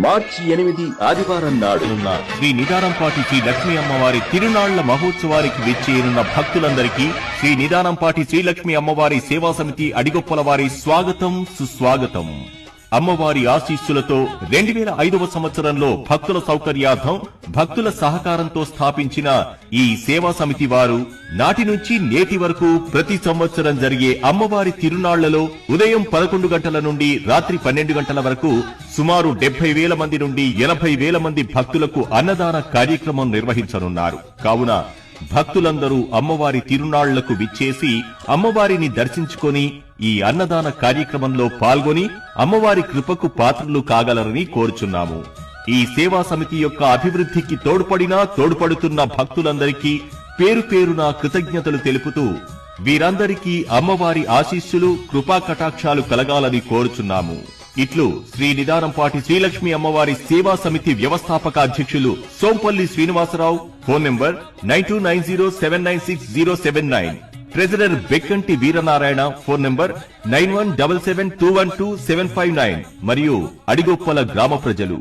మార్చి 8 ఆదివారం నాడు శ్రీ నిదానంపాటి శ్రీ లక్ష్మీ అమ్మవారి తిరునాళ్ల మహోత్సవానికి విచ్చేయనున్న భక్తులందరికీ శ్రీ నిదానంపాటి శ్రీ లక్ష్మీ అమ్మవారి సేవా సమితి అడిగొప్పల వారి స్వాగతం సుస్వాగతం. అమ్మవారి ఆశీస్సులతో 2005వ సంవత్సరంలో భక్తుల సౌకర్యార్థం భక్తుల సహకారంతో స్థాపించిన ఈ సేవా సమితి వారు నాటి నుంచి నేటి వరకు ప్రతి సంవత్సరం జరిగే అమ్మవారి తిరునాళ్లలో ఉదయం 11 గంటల నుండి రాత్రి 12 గంటల వరకు సుమారు 70,000 మంది నుండి 80,000 మంది భక్తులకు అన్నదాన కార్యక్రమం నిర్వహించనున్నారు. కావున భక్తులందరూ అమ్మవారి తిరునాళ్లకు విచ్చేసి అమ్మవారిని దర్శించుకొని ఈ అన్నదాన కార్యక్రమంలో పాల్గొని అమ్మవారి కృపకు పాత్రులు కాగలరని కోరుచున్నాము. ఈ సేవా సమితి యొక్క అభివృద్ధికి తోడ్పడుతున్న భక్తులందరికీ పేరు పేరున కృతజ్ఞతలు తెలుపుతూ వీరందరికీ అమ్మవారి ఆశీస్సులు కృపా కటాక్షాలు కలగాలని కోరుచున్నాము. ఇట్లు శ్రీ నిదానంపాటి శ్రీలక్ష్మి అమ్మవారి సేవా సమితి వ్యవస్థాపక అధ్యక్షులు Sompalli Srinivasarao. Phone number 9290796079. Treasurer Bekkanti Veeranarayana. Phone number 9177212759. మరియు అడిగొప్పల గ్రామ ప్రజలు.